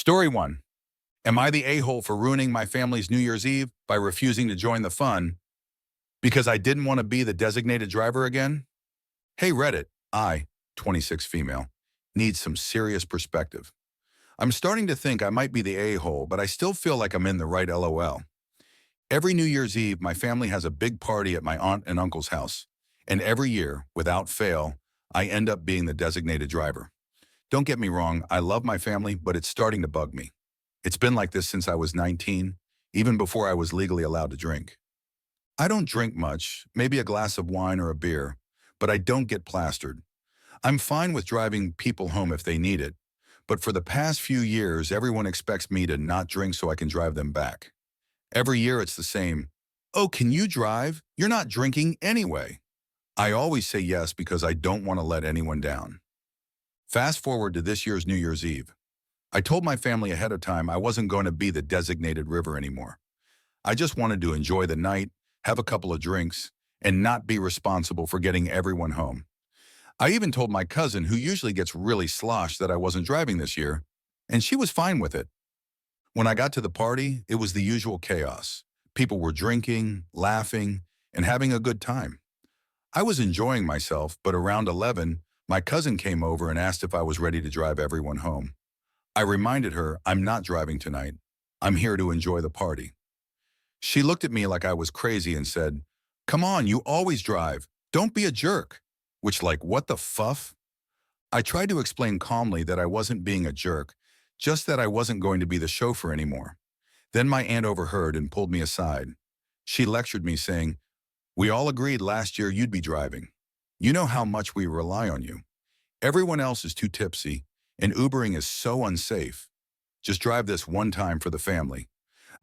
Story 1. Am I the a-hole for ruining my family's New Year's Eve by refusing to join the fun because I didn't want to be the designated driver again? Hey Reddit, I, 26 female, need some serious perspective. I'm starting to think I might be the a-hole, but I still feel like I'm in the right LOL. Every New Year's Eve, my family has a big party at my aunt and uncle's house. And every year, without fail, I end up being the designated driver. Don't get me wrong, I love my family, but it's starting to bug me. It's been like this since I was 19, even before I was legally allowed to drink. I don't drink much, maybe a glass of wine or a beer, but I don't get plastered. I'm fine with driving people home if they need it, but for the past few years, everyone expects me to not drink so I can drive them back. Every year it's the same. Oh, can you drive? You're not drinking anyway. I always say yes because I don't want to let anyone down. Fast forward to this year's New Year's Eve. I told my family ahead of time I wasn't going to be the designated river anymore. I just wanted to enjoy the night, have a couple of drinks, and not be responsible for getting everyone home. I even told my cousin, who usually gets really sloshed, that I wasn't driving this year, and she was fine with it. When I got to the party, it was the usual chaos. People were drinking, laughing, and having a good time. I was enjoying myself, but around 11, my cousin came over and asked if I was ready to drive everyone home. I reminded her, I'm not driving tonight. I'm here to enjoy the party. She looked at me like I was crazy and said, come on, you always drive. Don't be a jerk. Which, like, what the fuff? I tried to explain calmly that I wasn't being a jerk, just that I wasn't going to be the chauffeur anymore. Then my aunt overheard and pulled me aside. She lectured me saying, we all agreed last year you'd be driving. You know how much we rely on you. Everyone else is too tipsy, and Ubering is so unsafe. Just drive this one time for the family.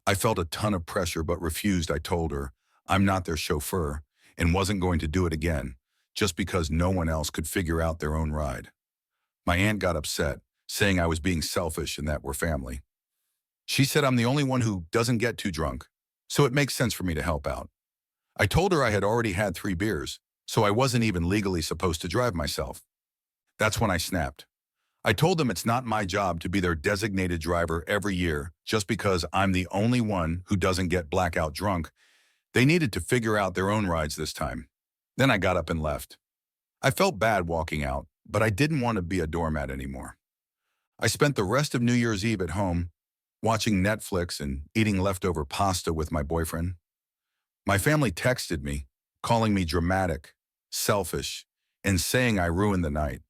I felt a ton of pressure but refused. I told her I'm not their chauffeur and wasn't going to do it again, just because no one else could figure out their own ride. My aunt got upset, saying I was being selfish and that we're family. She said I'm the only one who doesn't get too drunk, so it makes sense for me to help out. I told her I had already had 3 beers, so I wasn't even legally supposed to drive myself. That's when I snapped. I told them it's not my job to be their designated driver every year just because I'm the only one who doesn't get blackout drunk. They needed to figure out their own rides this time. Then I got up and left. I felt bad walking out, but I didn't want to be a doormat anymore. I spent the rest of New Year's Eve at home, watching Netflix and eating leftover pasta with my boyfriend. My family texted me, calling me dramatic, selfish, and saying I ruined the night.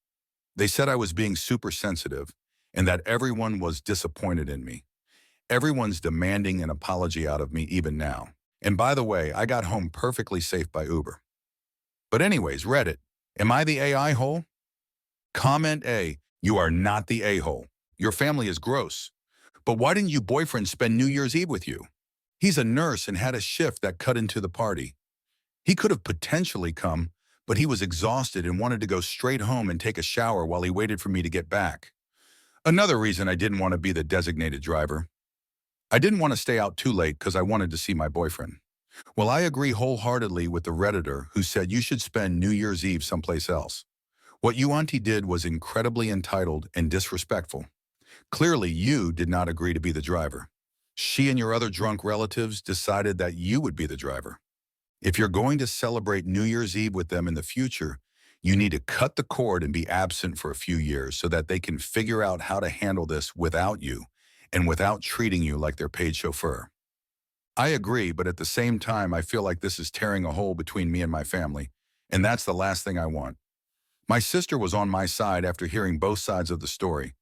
They said I was being super sensitive and that everyone was disappointed in me. Everyone's demanding an apology out of me even now. And by the way, I got home perfectly safe by Uber. But anyways, Reddit, am I the AI hole? Comment A, you are not the a-hole. Your family is gross. But why didn't your boyfriend spend New Year's Eve with you? He's a nurse and had a shift that cut into the party. He could have potentially come, but he was exhausted and wanted to go straight home and take a shower while he waited for me to get back. Another reason I didn't want to be the designated driver. I didn't want to stay out too late because I wanted to see my boyfriend. Well, I agree wholeheartedly with the Redditor who said you should spend New Year's Eve someplace else. What you auntie did was incredibly entitled and disrespectful. Clearly, you did not agree to be the driver. She and your other drunk relatives decided that you would be the driver. If you're going to celebrate New Year's Eve with them in the future, you need to cut the cord and be absent for a few years so that they can figure out how to handle this without you and without treating you like their paid chauffeur. I agree, but at the same time, I feel like this is tearing a hole between me and my family, and that's the last thing I want. My sister was on my side after hearing both sides of the story.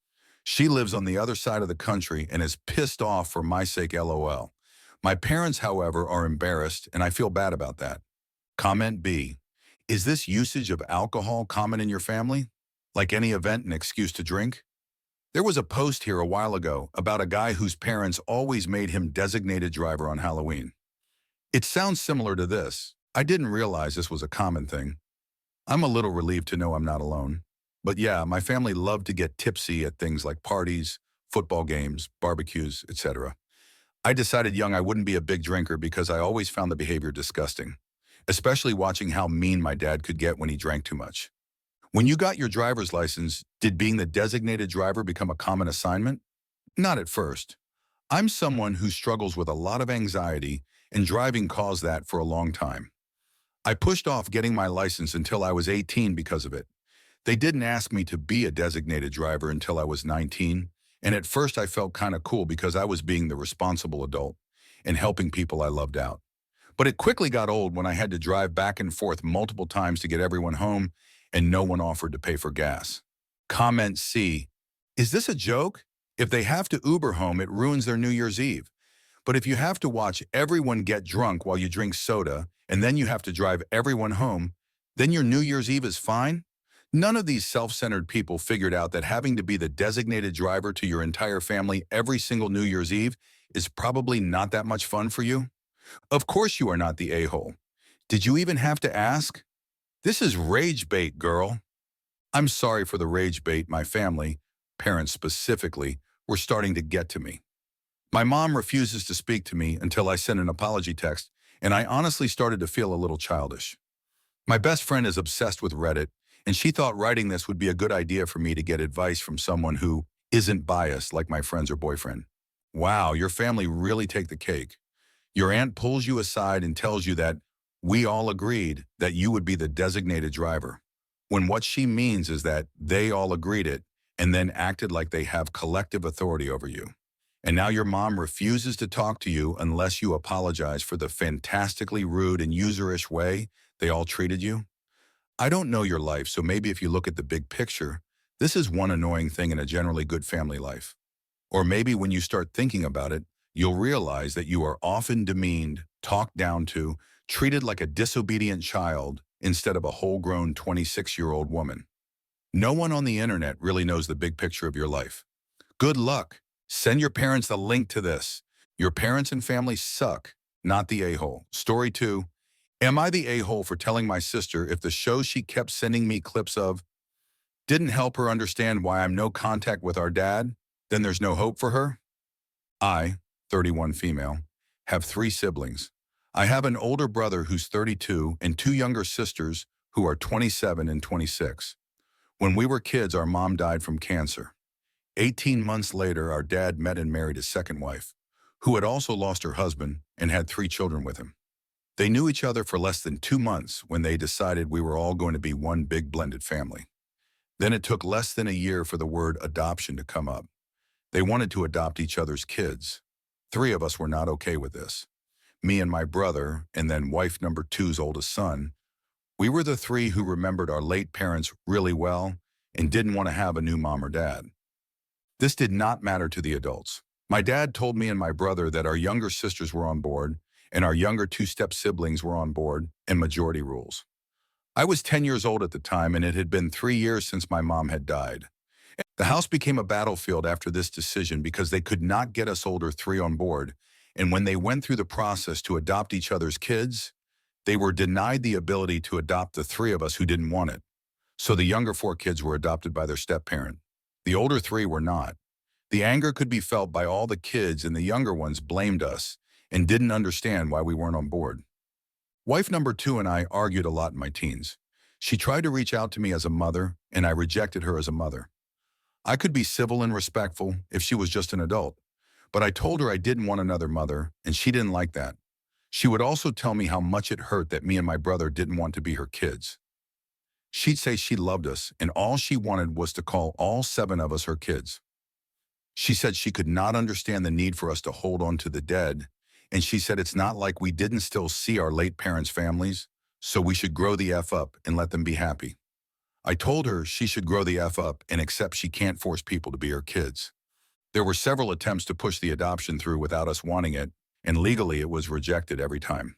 She lives on the other side of the country and is pissed off for my sake, LOL. My parents, however, are embarrassed, and I feel bad about that. Comment B, is this usage of alcohol common in your family? Like any event, an excuse to drink? There was a post here a while ago about a guy whose parents always made him designated driver on Halloween. It sounds similar to this. I didn't realize this was a common thing. I'm a little relieved to know I'm not alone. But yeah, my family loved to get tipsy at things like parties, football games, barbecues, etc. I decided young I wouldn't be a big drinker because I always found the behavior disgusting, especially watching how mean my dad could get when he drank too much. When you got your driver's license, did being the designated driver become a common assignment? Not at first. I'm someone who struggles with a lot of anxiety, and driving caused that for a long time. I pushed off getting my license until I was 18 because of it. They didn't ask me to be a designated driver until I was 19, and at first I felt kind of cool because I was being the responsible adult and helping people I loved out. But it quickly got old when I had to drive back and forth multiple times to get everyone home and no one offered to pay for gas. Comment C. Is this a joke? If they have to Uber home, it ruins their New Year's Eve. But if you have to watch everyone get drunk while you drink soda and then you have to drive everyone home, then your New Year's Eve is fine? None of these self-centered people figured out that having to be the designated driver to your entire family every single New Year's Eve is probably not that much fun for you. Of course you are not the a-hole. Did you even have to ask? This is rage bait, girl. I'm sorry for the rage bait my family, parents specifically, were starting to get to me. My mom refuses to speak to me until I send an apology text, and I honestly started to feel a little childish. My best friend is obsessed with Reddit, and she thought writing this would be a good idea for me to get advice from someone who isn't biased like my friends or boyfriend. Wow, your family really take the cake. Your aunt pulls you aside and tells you that we all agreed that you would be the designated driver, when what she means is that they all agreed it and then acted like they have collective authority over you. And now your mom refuses to talk to you unless you apologize for the fantastically rude and userish way they all treated you. I don't know your life, so maybe if you look at the big picture, this is one annoying thing in a generally good family life. Or maybe when you start thinking about it, you'll realize that you are often demeaned, talked down to, treated like a disobedient child instead of a whole-grown 26-year-old woman. No one on the internet really knows the big picture of your life. Good luck. Send your parents the link to this. Your parents and family suck, not the a-hole. Story 2. Am I the a-hole for telling my sister if the show she kept sending me clips of didn't help her understand why I'm no contact with our dad? Then there's no hope for her? I, 31 female, have 3 siblings. I have an older brother who's 32 and 2 younger sisters who are 27 and 26. When we were kids, our mom died from cancer. 18 months later, our dad met and married his second wife, who had also lost her husband and had 3 children with him. They knew each other for less than 2 months when they decided we were all going to be one big blended family. Then it took less than a year for the word adoption to come up. They wanted to adopt each other's kids. 3 of us were not okay with this. Me and my brother, and then wife number 2's oldest son, we were the 3 who remembered our late parents really well and didn't want to have a new mom or dad. This did not matter to the adults. My dad told me and my brother that our younger sisters were on board and our younger 2 step siblings were on board and majority rules. I was 10 years old at the time and it had been 3 years since my mom had died. The house became a battlefield after this decision because they could not get us older 3 on board, and when they went through the process to adopt each other's kids, they were denied the ability to adopt the 3 of us who didn't want it. So the younger 4 kids were adopted by their step-parent. The older 3 were not. The anger could be felt by all the kids, and the younger ones blamed us and didn't understand why we weren't on board. Wife number 2 and I argued a lot in my teens. She tried to reach out to me as a mother, and I rejected her as a mother. I could be civil and respectful if she was just an adult, but I told her I didn't want another mother, and she didn't like that. She would also tell me how much it hurt that me and my brother didn't want to be her kids. She'd say she loved us, and all she wanted was to call all 7 of us her kids. She said she could not understand the need for us to hold on to the dead, and she said it's not like we didn't still see our late parents' families, so we should grow the F up and let them be happy. I told her she should grow the F up and accept she can't force people to be her kids. There were several attempts to push the adoption through without us wanting it, and legally it was rejected every time.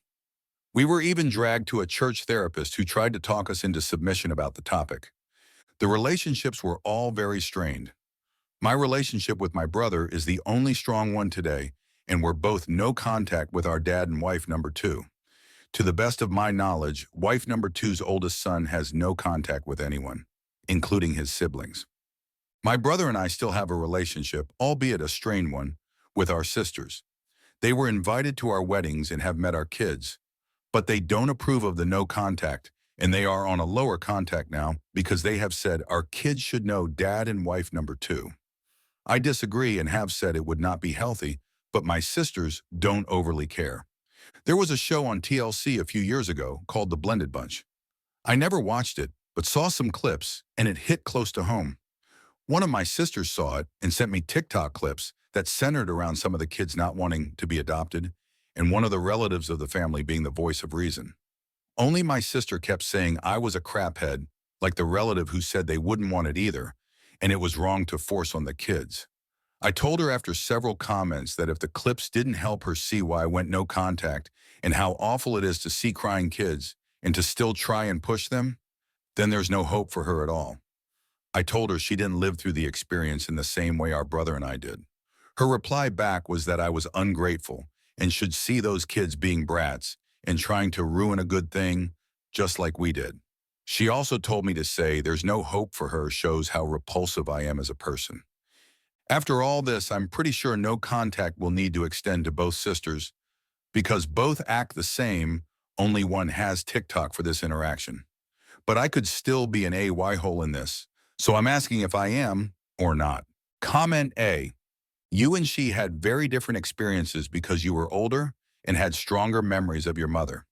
We were even dragged to a church therapist who tried to talk us into submission about the topic. The relationships were all very strained. My relationship with my brother is the only strong one today, and we're both no contact with our dad and wife number 2. To the best of my knowledge, wife number 2's oldest son has no contact with anyone, including his siblings. My brother and I still have a relationship, albeit a strained one, with our sisters. They were invited to our weddings and have met our kids, but they don't approve of the no contact, and they are on a lower contact now because they have said our kids should know dad and wife number 2. I disagree and have said it would not be healthy, but my sisters don't overly care. There was a show on TLC a few years ago called The Blended Bunch. I never watched it, but saw some clips, and it hit close to home. One of my sisters saw it and sent me TikTok clips that centered around some of the kids not wanting to be adopted, and one of the relatives of the family being the voice of reason. Only my sister kept saying I was a craphead, like the relative who said they wouldn't want it either, and it was wrong to force on the kids. I told her after several comments that if the clips didn't help her see why I went no contact and how awful it is to see crying kids and to still try and push them, then there's no hope for her at all. I told her she didn't live through the experience in the same way our brother and I did. Her reply back was that I was ungrateful and should see those kids being brats and trying to ruin a good thing just like we did. She also told me to say there's no hope for her shows how repulsive I am as a person. After all this, I'm pretty sure no contact will need to extend to both sisters because both act the same, only one has TikTok for this interaction. But I could still be an AY hole in this, so I'm asking if I am or not. Comment A. You and she had very different experiences because you were older and had stronger memories of your mother.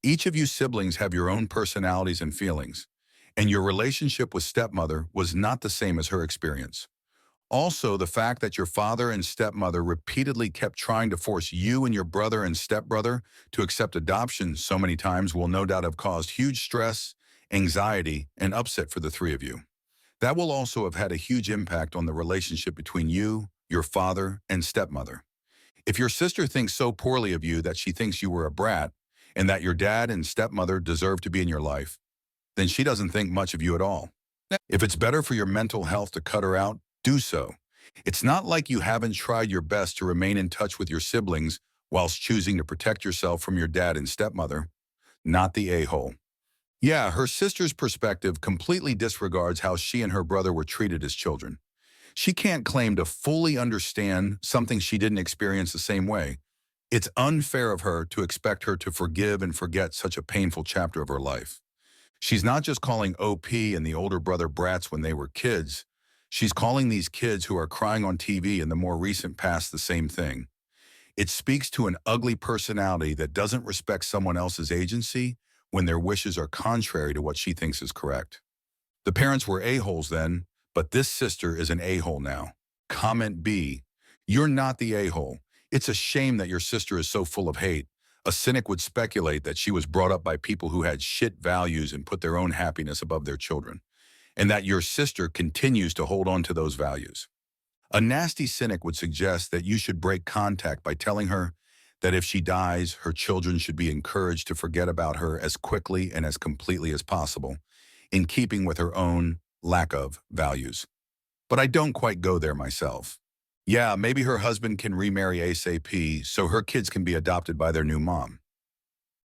Each of you siblings have your own personalities and feelings, and your relationship with stepmother was not the same as her experience. Also, the fact that your father and stepmother repeatedly kept trying to force you and your brother and stepbrother to accept adoption so many times will no doubt have caused huge stress, anxiety, and upset for the three of you. That will also have had a huge impact on the relationship between you, your father, and stepmother. If your sister thinks so poorly of you that she thinks you were a brat and that your dad and stepmother deserve to be in your life, then she doesn't think much of you at all. If it's better for your mental health to cut her out, do so. It's not like you haven't tried your best to remain in touch with your siblings whilst choosing to protect yourself from your dad and stepmother. Not the a-hole. Yeah, her sister's perspective completely disregards how she and her brother were treated as children. She can't claim to fully understand something she didn't experience the same way. It's unfair of her to expect her to forgive and forget such a painful chapter of her life. She's not just calling OP and the older brother brats when they were kids. She's calling these kids who are crying on TV in the more recent past the same thing. It speaks to an ugly personality that doesn't respect someone else's agency when their wishes are contrary to what she thinks is correct. The parents were a-holes then, but this sister is an a-hole now. Comment B. You're not the a-hole. It's a shame that your sister is so full of hate. A cynic would speculate that she was brought up by people who had shit values and put their own happiness above their children, and that your sister continues to hold on to those values. A nasty cynic would suggest that you should break contact by telling her that if she dies, her children should be encouraged to forget about her as quickly and as completely as possible, in keeping with her own lack of values. But I don't quite go there myself. Yeah, maybe her husband can remarry ASAP so her kids can be adopted by their new mom.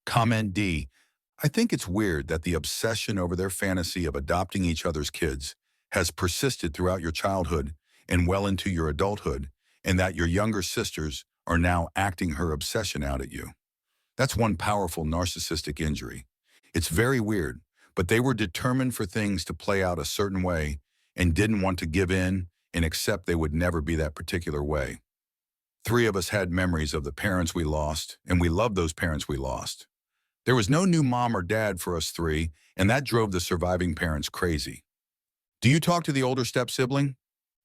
Comment D. I think it's weird that the obsession over their fantasy of adopting each other's kids has persisted throughout your childhood and well into your adulthood, and that your younger sisters are now acting her obsession out at you. That's one powerful narcissistic injury. It's very weird, but they were determined for things to play out a certain way and didn't want to give in and accept they would never be that particular way. Three of us had memories of the parents we lost, and we loved those parents we lost. There was no new mom or dad for us three, and that drove the surviving parents crazy. Do you talk to the older step-sibling?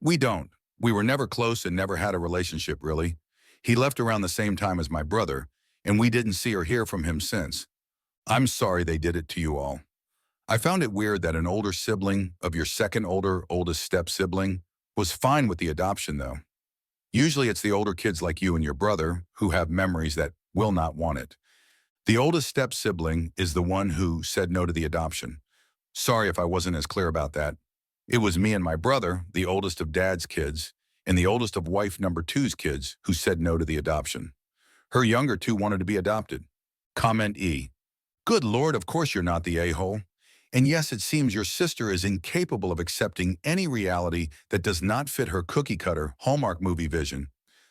We don't. We were never close and never had a relationship, really. He left around the same time as my brother, and we didn't see or hear from him since. I'm sorry they did it to you all. I found it weird that an older sibling of your second oldest step-sibling was fine with the adoption, though. Usually it's the older kids like you and your brother who have memories that will not want it. The oldest step-sibling is the one who said no to the adoption. Sorry if I wasn't as clear about that. It was me and my brother, the oldest of Dad's kids, and the oldest of wife number two's kids, who said no to the adoption. Her younger two wanted to be adopted. Comment E. Good Lord, of course you're not the a-hole. And yes, it seems your sister is incapable of accepting any reality that does not fit her cookie-cutter Hallmark movie vision,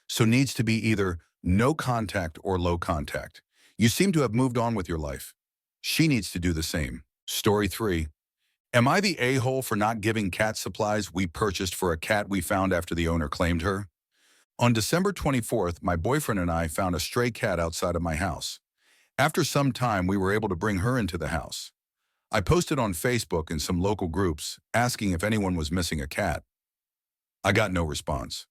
so needs to be either no contact or low contact. You seem to have moved on with your life. She needs to do the same. Story 3. Am I the a-hole for not giving cat supplies we purchased for a cat we found after the owner claimed her? On December 24th, my boyfriend and I found a stray cat outside of my house. After some time, we were able to bring her into the house. I posted on Facebook and some local groups asking if anyone was missing a cat. I got no response.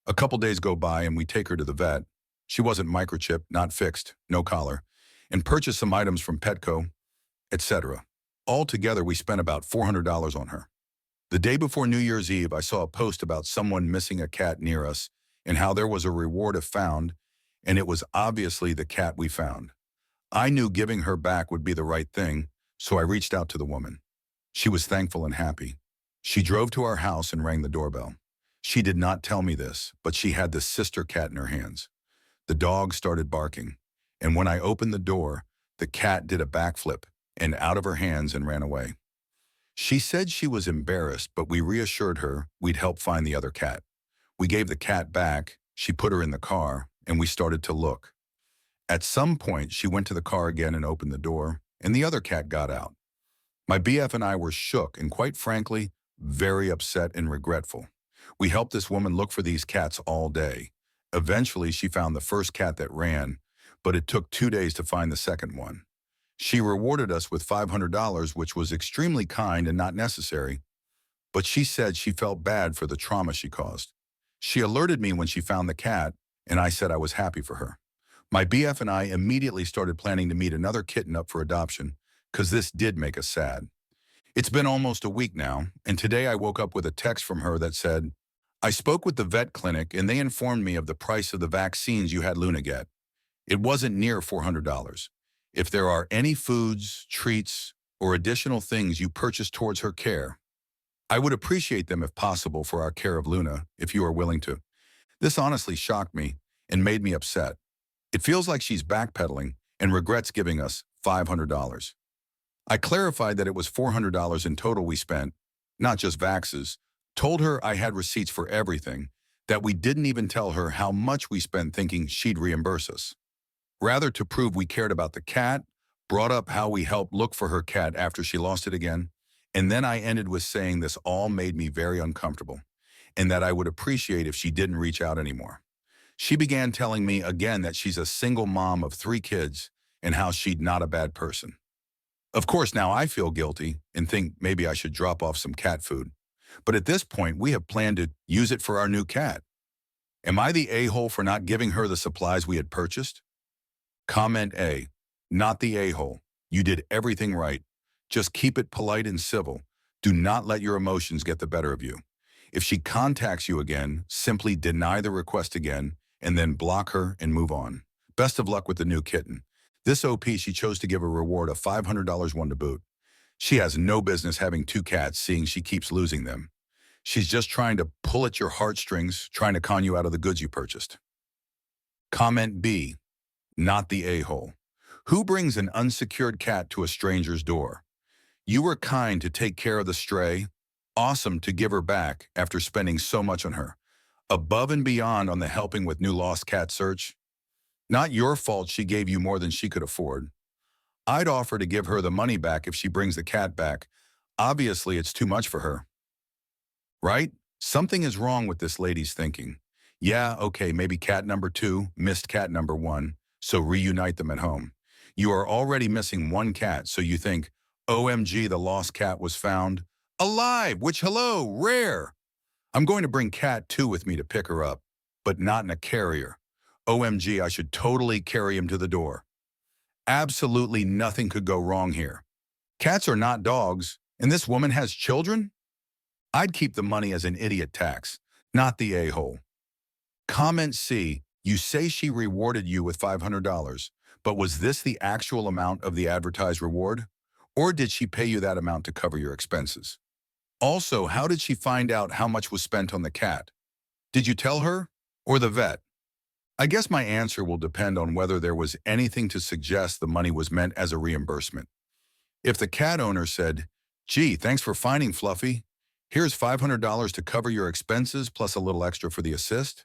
A couple days go by and we take her to the vet. She wasn't microchipped, not fixed, no collar, and purchased some items from Petco, etc. Altogether, we spent about $400 on her. The day before New Year's Eve, I saw a post about someone missing a cat near us and how there was a reward if found, and it was obviously the cat we found. I knew giving her back would be the right thing, so I reached out to the woman. She was thankful and happy. She drove to our house and rang the doorbell. She did not tell me this, but she had the sister cat in her hands. The dog started barking, and when I opened the door, the cat did a backflip and out of her hands and ran away. She said she was embarrassed, but we reassured her we'd help find the other cat. We gave the cat back, she put her in the car, and we started to look. At some point, she went to the car again and opened the door, and the other cat got out. My BF and I were shook and, quite frankly, very upset and regretful. We helped this woman look for these cats all day. Eventually, she found the first cat that ran, but it took 2 days to find the second one. She rewarded us with $500, which was extremely kind and not necessary, but she said she felt bad for the trauma she caused. She alerted me when she found the cat, and I said I was happy for her. My BF and I immediately started planning to meet another kitten up for adoption, because this did make us sad. It's been almost a week now, and today I woke up with a text from her that said, "I spoke with the vet clinic and they informed me of the price of the vaccines you had Luna get. It wasn't near $400. If there are any foods, treats, or additional things you purchase towards her care, I would appreciate them if possible for our care of Luna, if you are willing to." This honestly shocked me and made me upset. It feels like she's backpedaling and regrets giving us $500. I clarified that it was $400 in total we spent, not just vaxes, told her I had receipts for everything, that we didn't even tell her how much we spent thinking she'd reimburse us. Rather, to prove we cared about the cat, brought up how we helped look for her cat after she lost it again, and then I ended with saying this all made me very uncomfortable, and that I would appreciate if she didn't reach out anymore. She began telling me again that she's a single mom of 3 kids and how she'd not a bad person. Of course, now I feel guilty and think maybe I should drop off some cat food. But at this point, we have planned to use it for our new cat. Am I the a-hole for not giving her the supplies we had purchased? Comment A, not the a-hole. You did everything right. Just keep it polite and civil. Do not let your emotions get the better of you. If she contacts you again, simply deny the request again and then block her and move on. Best of luck with the new kitten. This OP, she chose to give a reward of $500 one to boot. She has no business having 2 cats, seeing she keeps losing them. She's just trying to pull at your heartstrings, trying to con you out of the goods you purchased. Comment B, not the a-hole. Who brings an unsecured cat to a stranger's door? You were kind to take care of the stray. Awesome to give her back after spending so much on her. Above and beyond on the helping with new lost cat search. Not your fault she gave you more than she could afford. I'd offer to give her the money back if she brings the cat back. Obviously, it's too much for her. Right? Something is wrong with this lady's thinking. Yeah, okay, maybe cat number 2 missed cat number 1, so reunite them at home. You are already missing 1 cat, so you think, OMG, the lost cat was found alive, which, hello, rare. I'm going to bring cat 2 with me to pick her up, but not in a carrier. OMG, I should totally carry him to the door. Absolutely nothing could go wrong here. Cats are not dogs, and this woman has children? I'd keep the money as an idiot tax, not the a-hole. Comment C, you say she rewarded you with $500, but was this the actual amount of the advertised reward? Or did she pay you that amount to cover your expenses? Also, how did she find out how much was spent on the cat? Did you tell her or the vet? I guess my answer will depend on whether there was anything to suggest the money was meant as a reimbursement. If the cat owner said, "Gee, thanks for finding Fluffy. Here's $500 to cover your expenses plus a little extra for the assist,"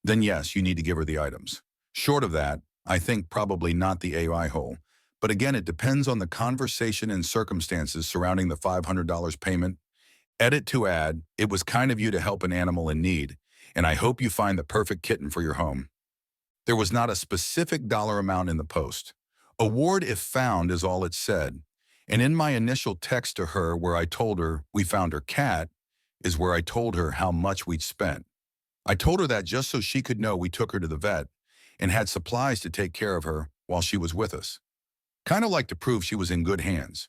then yes, you need to give her the items. Short of that, I think probably not the AI hole, But again, it depends on the conversation and circumstances surrounding the $500 payment. Edit to add, it was kind of you to help an animal in need, and I hope you find the perfect kitten for your home. There was not a specific dollar amount in the post. Award if found is all it said. And in my initial text to her where I told her we found her cat is where I told her how much we'd spent. I told her that just so she could know we took her to the vet and had supplies to take care of her while she was with us. Kind of like to prove she was in good hands.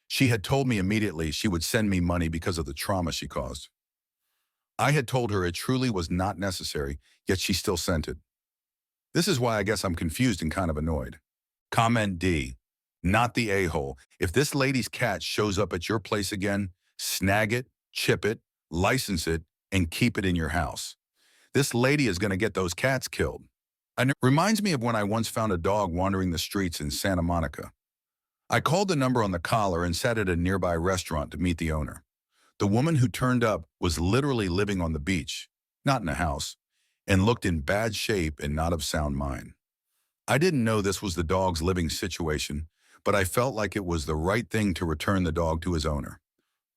She had told me immediately she would send me money because of the trauma she caused. I had told her it truly was not necessary, yet she still sent it. This is why I guess I'm confused and kind of annoyed. Comment D. Not the a-hole. If this lady's cat shows up at your place again, snag it, chip it, license it, and keep it in your house. This lady is going to get those cats killed. And it reminds me of when I once found a dog wandering the streets in Santa Monica. I called the number on the collar and sat at a nearby restaurant to meet the owner. The woman who turned up was literally living on the beach, not in a house, and looked in bad shape and not of sound mind. I didn't know this was the dog's living situation, but I felt like it was the right thing to return the dog to his owner.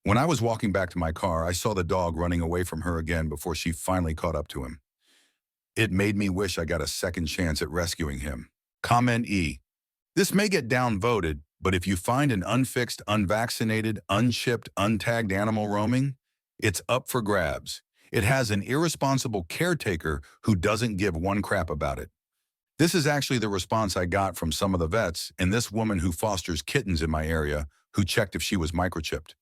When I was walking back to my car, I saw the dog running away from her again before she finally caught up to him. It made me wish I got a second chance at rescuing him. Comment E. This may get downvoted, but if you find an unfixed, unvaccinated, unchipped, untagged animal roaming, it's up for grabs. It has an irresponsible caretaker who doesn't give one crap about it. This is actually the response I got from some of the vets and this woman who fosters kittens in my area who checked if she was microchipped.